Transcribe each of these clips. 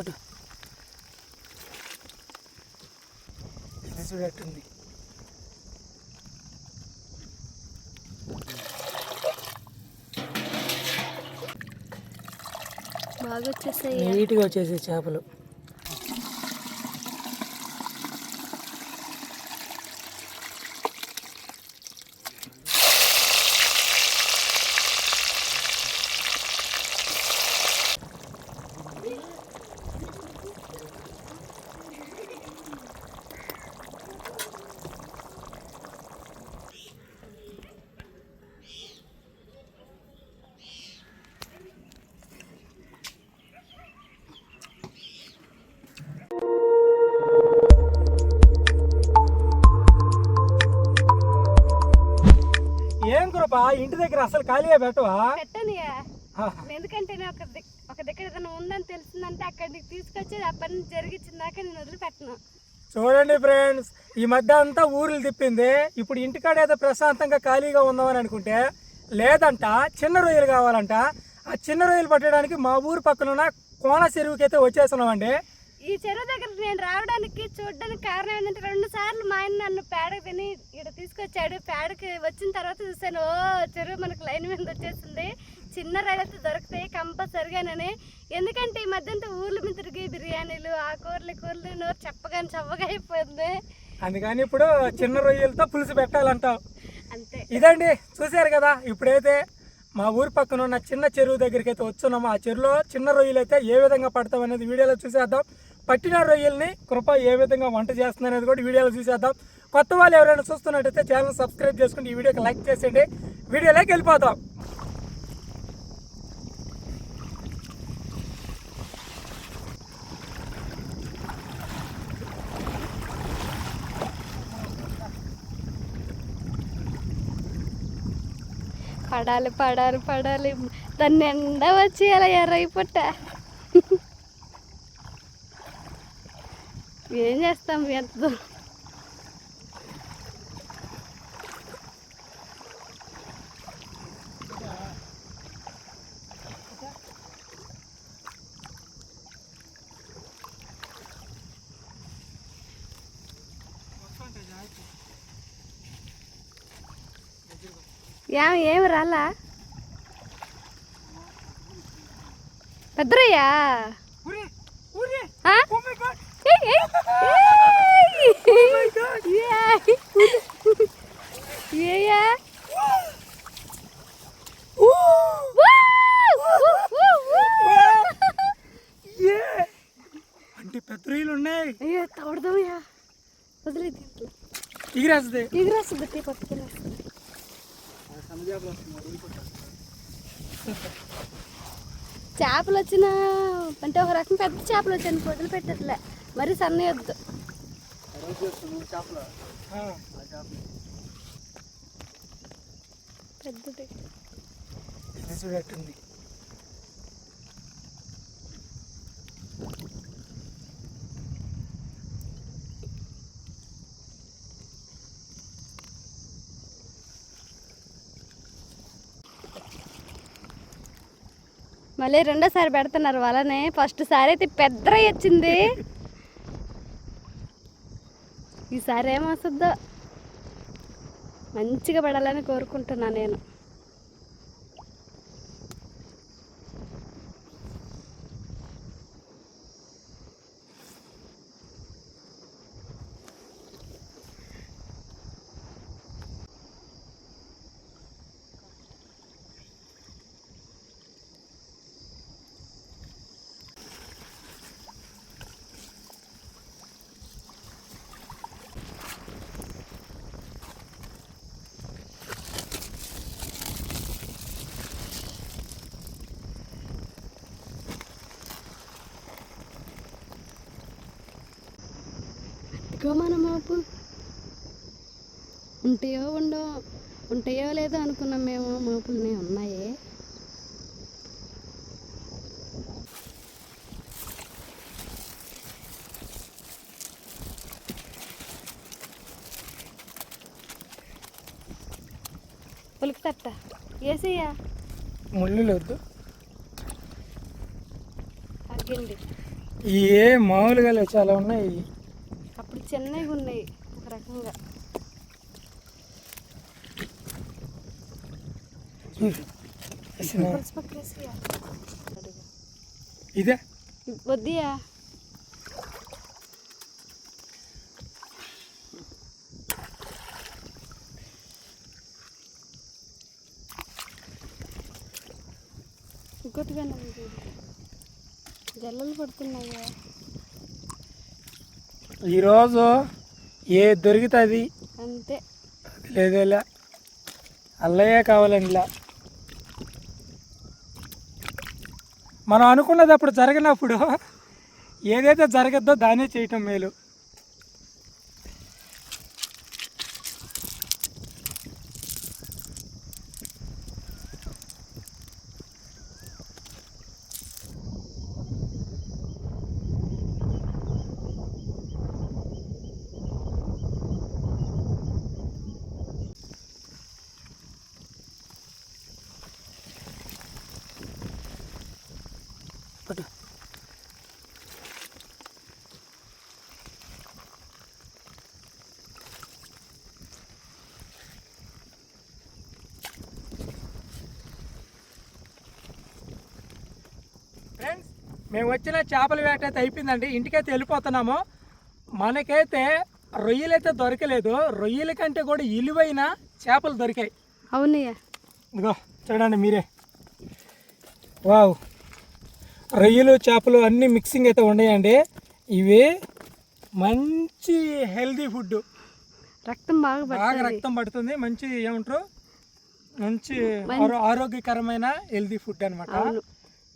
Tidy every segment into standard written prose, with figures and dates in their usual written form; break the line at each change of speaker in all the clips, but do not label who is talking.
పట్టు. ఇది చూడట్టుంది.
బాగా వచ్చేసాయి,
నీట్గా వచ్చేసాయి చేపలు. ఏం కృప ఇంటి దగ్గర అసలు ఖాళీగా పెట్టవా?
పెట్టనియా, ఎందుకంటే ఒక దగ్గర ఏదైనా ఉందని తెలిసిందంటే అక్కడికి తీసుకొచ్చేది ఆ పని జరిగించిందాక నేను వదిలిపెట్టను.
చూడండి ఫ్రెండ్స్, ఈ మధ్య అంతా ఊర్లు తిప్పింది. ఇప్పుడు ఇంటికాడ ఏదో ప్రశాంతంగా ఖాళీగా ఉందామని అనుకుంటే లేదంట, చిన్న రొయ్యలు కావాలంట. ఆ చిన్న రొయ్యలు పట్టడానికి మా ఊరు పక్కన ఉన్న కోన చెరువుకి అయితే వచ్చేస్తున్నామండి.
ఈ చెరువు దగ్గర నేను రావడానికి చూడడానికి కారణం ఏంటంటే 2 సార్లు మా ఆయన నన్ను పేడకు తిని ఇక్కడ తీసుకొచ్చాడు. పేడకి వచ్చిన తర్వాత చూసాను, ఓ చెరువు మనకు లైన్ మీద వచ్చేసింది, చిన్న రైలతో దొరుకుతాయి కంపల్సరిగానని. ఎందుకంటే ఈ మధ్యంతా ఊర్ల మీద తిరిగి బిర్యానీలు ఆ కూరలు నోరు చెప్పగానే చవ్వగా అయిపోయింది.
అందుకని ఇప్పుడు చిన్న రొయ్యలతో పులుసు పెట్టాలంటావు.
అంతే.
ఇదండి, చూసారు కదా. ఇప్పుడైతే మా ఊరి పక్కన ఉన్న చిన్న చెరువు దగ్గరికి అయితే వచ్చున్నాము. ఆ చెరువులో చిన్న రొయ్యలు అయితే ఏ విధంగా పడతాం అనేది వీడియోలో చూసేద్దాం. పట్టిన రొయ్యల్ని కృప ఏ విధంగా వంట చేస్తుంది అనేది కూడా వీడియోలో చూసేద్దాం. కొత్త వాళ్ళు ఎవరైనా చూస్తున్నట్టయితే ఛానల్ సబ్స్క్రైబ్ చేసుకుని ఈ వీడియోకి లైక్ చేసేయండి. వీడియోలోకి వెళ్ళిపోతాం.
పడాలి పడాలి పడాలి, దాన్ని ఎండ వచ్చి అలా ఎర్రైపుట్ట. ఏం చేస్తాం ఎంత ఏమి రాలా పెద్దరయ్యా?
అంటే పెద్ద రొయ్యలు ఉన్నాయి.
అయ్యో తవడదామయ్యా, వదిలేదు
ఎగిరేస్తుంది.
పట్టుకెళ్ళేస్తుంది. చేపలు వచ్చినా అంటే ఒక రకం పెద్ద చేపలు వచ్చాను, వదిలిపెట్టట్లే. మరి సన్నయొద్దు. పెద్దది
చూడట్టుంది.
మళ్ళీ రెండోసారి పెడుతున్నారు వాళ్ళనే. ఫస్ట్ సారి అయితే పెద్ద వచ్చింది, ఈసారి ఏమొస్తుందో. మంచిగా పడాలని కోరుకుంటున్నా నేను. మన మోపు ఉంటాయో లేదో అనుకున్నాం మేము. మోపులనే ఉన్నాయి. పులికి తట్ట వేసేయ్యా,
ముళ్ళు వద్దు.
తగ్గింది.
ఏ మామూలుగా లేవు, చాలా ఉన్నాయి.
అప్పుడు చిన్నవి ఉన్నాయి ఒక రకంగా.
ఇదే
వద్దియా ఇంకోటిగానే ఉంది. జల్లలు పడుతున్నాయా
ఈరోజు ఏ దొరుకుతుంది
అంతే.
లేదేలా అల్లయ్యే కావాలండి. ఇలా మనం అనుకున్నది అప్పుడు జరగనప్పుడు ఏదైతే జరగద్దో దానే చేయటం మేలు. పట్టు. ఫ్రెండ్స్, మేము వచ్చిన చేపల వేట అయితే అయిపోయిందండి. ఇంటికైతే వెళ్ళిపోతున్నాము. మనకైతే రొయ్యలైతే దొరకలేదు. రొయ్యల కంటే కూడా విలువైన చేపలు దొరికాయి.
అవునయ్యా,
ఇదిగో చూడండి మీరే. వావ్, రొయ్యలు చేపలు అన్నీ మిక్సింగ్ అయితే ఉన్నాయండి. ఇవి మంచి హెల్దీ ఫుడ్.
రక్తం
బాగా రక్తం పడుతుంది. మంచి ఏమంటారు, మంచి ఆరోగ్యకరమైన హెల్దీ ఫుడ్ అనమాట.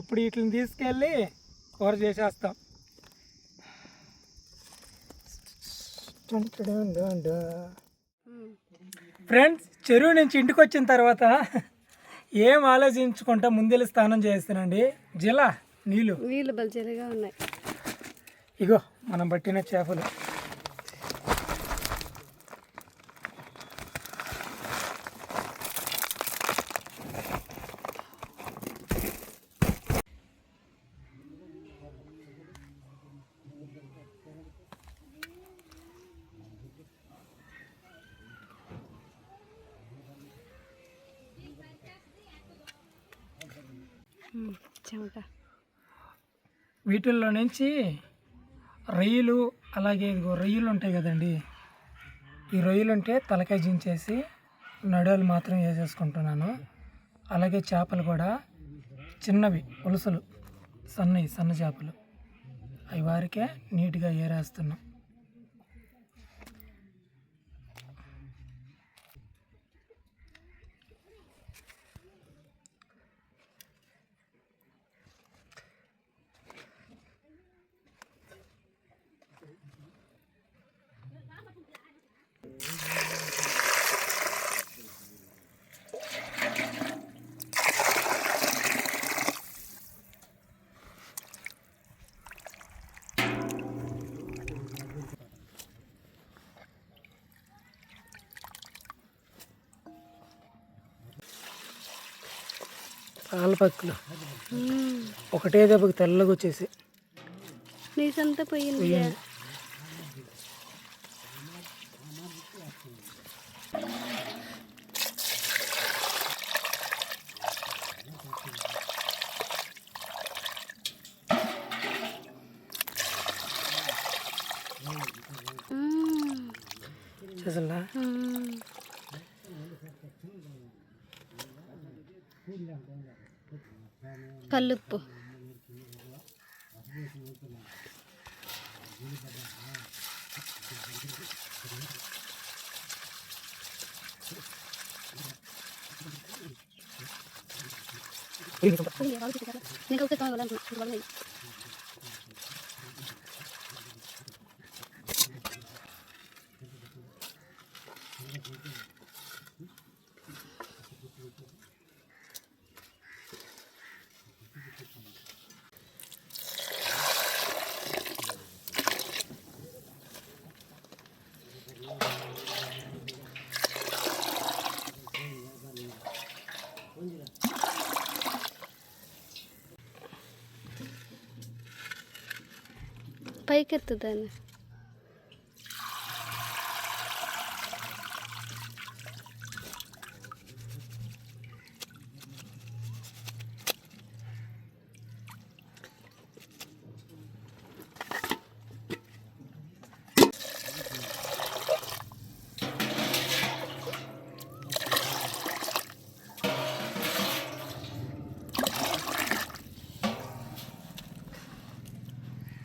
ఇప్పుడు వీటిని తీసుకెళ్ళి కూర చేసేస్తాం. ఫ్రెండ్స్, చెరువు నుంచి ఇంటికి వచ్చిన తర్వాత ఏం ఆలోచించుకుంటా ముందెళ్ళి స్నానం చేస్తానండి. జిలా నీళ్ళు
బల్జరిగా ఉన్నాయి.
ఇగో మనం పట్టిన చేపలు. వీటిల్లో నుంచి రొయ్యలు, అలాగే ఇదిగో రొయ్యలు ఉంటాయి కదండి. ఈ రొయ్యలు ఉంటే తలకాయ జించేసి నడువులు మాత్రం వేసేసుకుంటున్నాను. అలాగే చేపలు కూడా చిన్నవి పులుసులు, సన్న చేపలు, అవి వారికే నీట్గా ఏరేస్తున్నాం. పాలపక్కులు ఒకటే దెబ్బకి తెల్లగా వచ్చేసి
నీసంతా పోయింది.
చేసలా
కల్లుప్పు పైకెత్తుదాన్ని.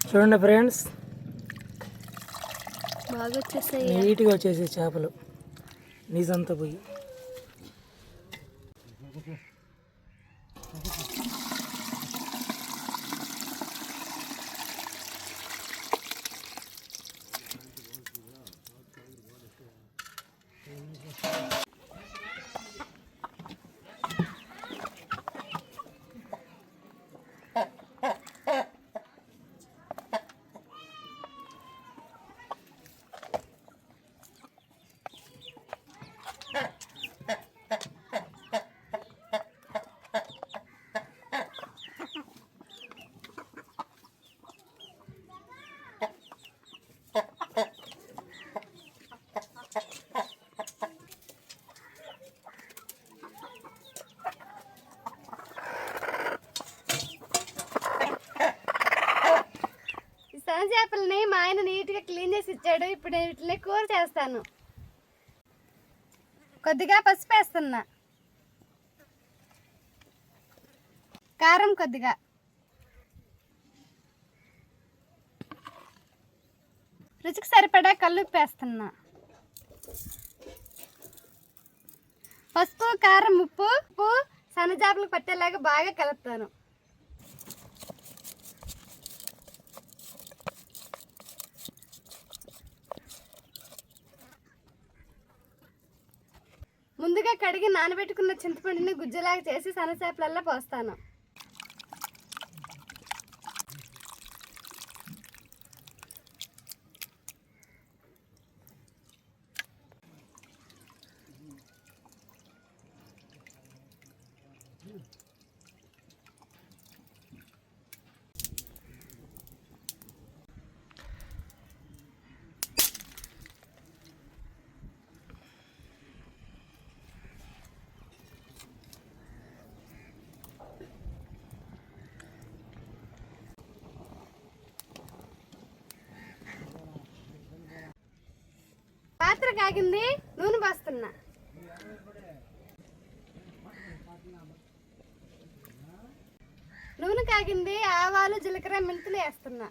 చూడండి ఫ్రెండ్స్,
బాగా వచ్చేసాయి.
నీట్గా వచ్చేసి చేపలు నీజంతా పోయి.
చేపలని మా ఆయన నీట్గా క్లీన్ చేసి ఇచ్చాడు. ఇప్పుడు నేను వీటిని కూర చేస్తాను. కొద్దిగా పసుపు వేస్తున్నా, కారం కొద్దిగా, రుచికి సరిపడా కల్లుప్పు వేస్తున్నా, పసుపు కారం ఉప్పు సన్నజాపలకు పట్టేలాగా బాగా కలుపుతాను. ముందుగా కడిగి నానబెట్టుకున్న చింతపండుని గుజ్జలాగా చేసి సన్నచేపలల్లా పోస్తాను. పాత్ర కాగింది, నూనె పోస్తున్నా. నూనె కాగింది, ఆవాలు జీలకర్ర మెంతులు వేస్తున్నా.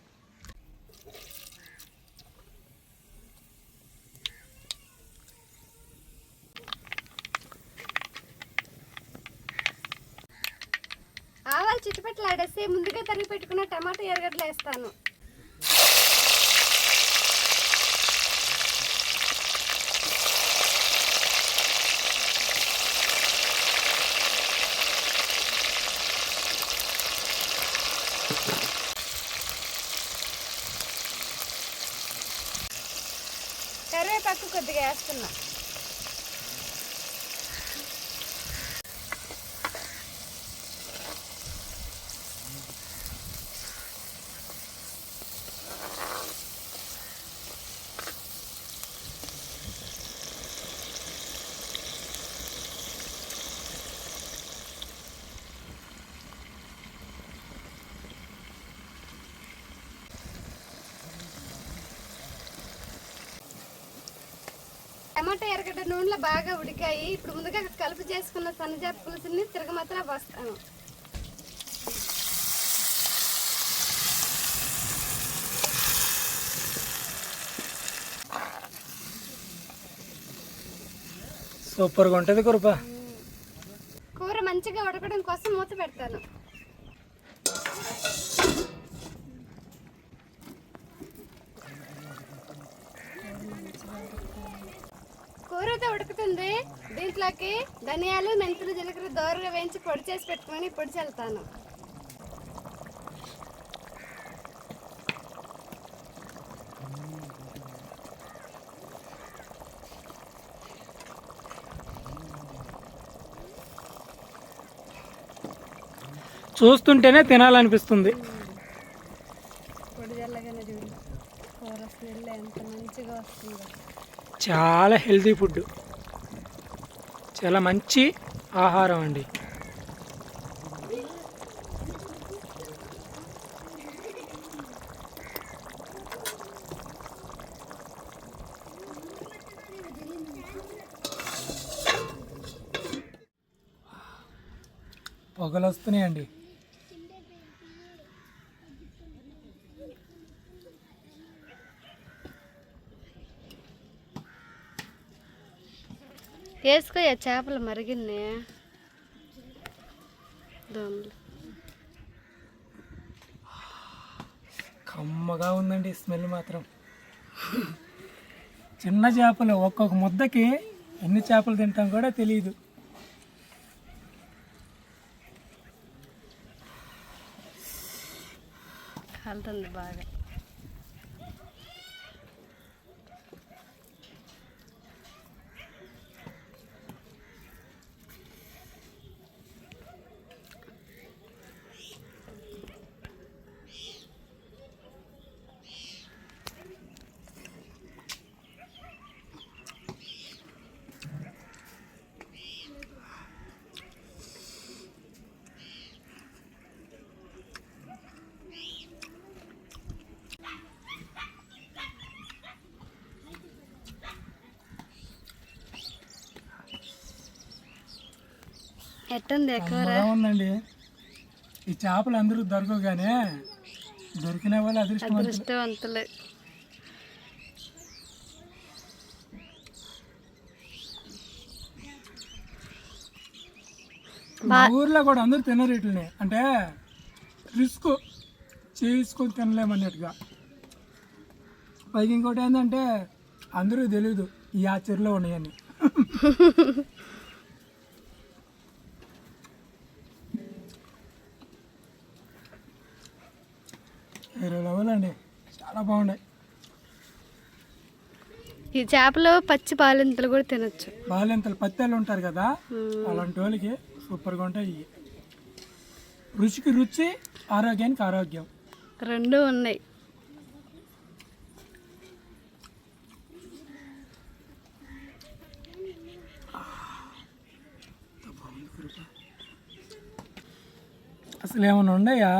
ఆవాలు చిట్టుపెట్టలు ఆడేసి ముందుగా తరిగి పెట్టుకున్న టమాటా ఎర్రగడ్డలు వేస్తాను. కరివేపాకు కొద్దిగా వేస్తున్నా. టమాటా ఎర్రగడ్డ నూనెలో బాగా ఉడికాయి. ఇప్పుడు ముందుగా కలుపు చేసుకున్న సన్నజాప పులుసుని తిరగమాతలా పోస్తాను.
సూపర్గా ఉంటుంది కురుప.
కూర మంచిగా ఉడకడం కోసం మూత పెడతాను. కూరతో ఉడుకుతుంది. దీంట్లోకి ధనియాలు మెంతులు జీలకర్ర దోరగా వేయించి పొడి చేసి పెట్టుకొని పొడి చల్లుతాను.
చూస్తుంటేనే తినాలనిపిస్తుంది.
పొడి చల్లగానే చూడు. స్మెల్ ఎంత మంచిగా వస్తుందో.
చాలా హెల్తీ ఫుడ్, చాలా మంచి ఆహారం అండి. పొగలు వస్తున్నాయండి.
వేసుకోయా చేపలు మరిగిన్నే దోమలు.
కమ్మగా ఉందండి స్మెల్ మాత్రం. చిన్న చేపలు ఒక్కొక్క ముద్దకి ఎన్ని చేపలు తింటాం కూడా తెలియదు.
కాలుతుంది బాగా. ఎట్టుంది ఎక్కువ
ఉందండి. ఈ చేపలు అందరూ దొరకగానే దొరికిన వాళ్ళు
అదృష్టవంతులే.
మా ఊర్లో కూడా అందరూ తినరు వీటిని, అంటే రిస్క్ చేసుకొని తినలేమన్నట్టుగా. పైకి ఇంకోటి ఏంటంటే అందరూ తెలియదు ఈ ఆ చెరువులో ఉన్నాయని. వేరే లెవెల్ అండి, చాలా బాగున్నాయి.
ఈ చేపలు పచ్చి బాలింతలు కూడా తినొచ్చు.
బాలింతలు పత్తెలు ఉంటారు కదా, అలాంటి వాళ్ళకి సూపర్గా ఉంటాయి ఇవి. రుచికి రుచి, ఆరోగ్యానికి ఆరోగ్యం,
రెండు ఉన్నాయి.
అసలు ఏమైనా ఉన్నాయా?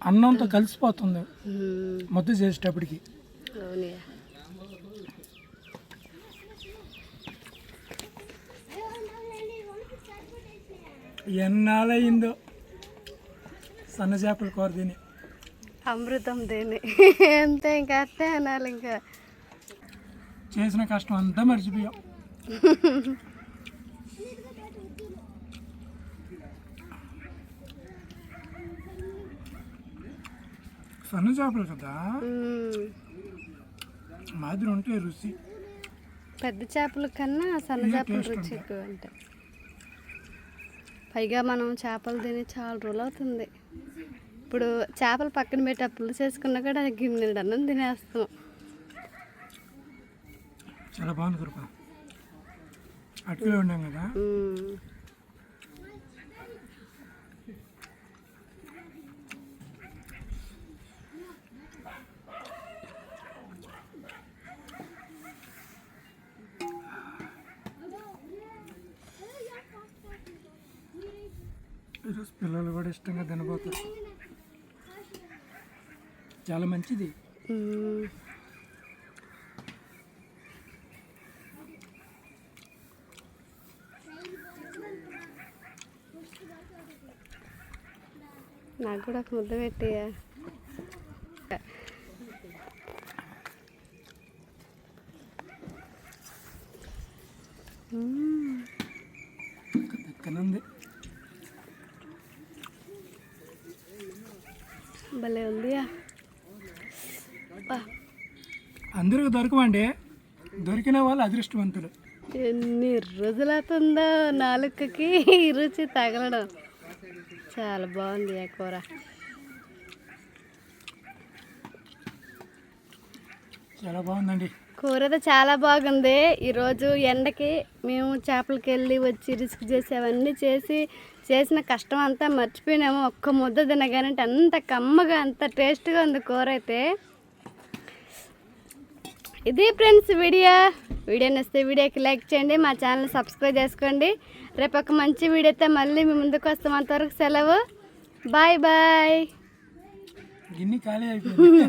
అన్నంతో కలిసిపోతుంది ముద్ద చేసేటప్పటికి. ఎన్నాళ్ళయిందో సన్న చేపల కూర తిని.
అమృతం తిని అంతే, ఇంకా అట్టే అనాలి. ఇంకా
చేసిన కష్టం అంతా మర్చిపోయాం. సన్న చేపలు కదా, మాదిరి ఉంటే రుచి.
పెద్ద చేపల కన్నా సన్న చేపల రుచి ఎక్కువ ఉంటాయి. పైగా మనం చేపలు తిని చాలా రోజులు అవుతుంది. ఇప్పుడు చేపలు పక్కన పెట్టి అప్పులు చేసుకున్నా కూడా గిన్నెడు అన్నం తినేస్తాం.
చాలా బాగుంది కృప. అటుకులో ఉన్నాం కదా, ఈరోజు పిల్లలు కూడా ఇష్టంగా తినబోతారు. చాలా మంచిది.
నాకు కూడా ఒక ముద్ద పెట్టియా.
దక్కనుంది,
భలే ఉంది.
అందరికి దొరకమండి, దొరికిన వాళ్ళు అదృష్టవంతులు.
ఎన్ని రోజులవుతుందో నాలుకకి రుచి తగలడం. చాలా బాగుంది ఆ కూర.
చాలా బాగుందండి
కూర అయితే చాలా బాగుంది. ఈరోజు ఎండకి మేము చేపలకి వెళ్ళి వచ్చి రిస్క్ చేసి అవన్నీ చేసిన కష్టం అంతా మర్చిపోయినాము. ఒక్క ముద్ద తినగానే అంత కమ్మగా అంత టేస్ట్గా ఉంది కూర అయితే. ఇది ఫ్రెండ్స్ వీడియో నచ్చితే వీడియోకి లైక్ చేయండి, మా ఛానల్ సబ్స్క్రైబ్ చేసుకోండి. రేపు ఒక మంచి వీడియోతో మళ్ళీ మీ ముందుకు వస్తాం. అంతవరకు సెలవు. Bye bye.
గిన్ని ఖాళీ అయిపోయింది.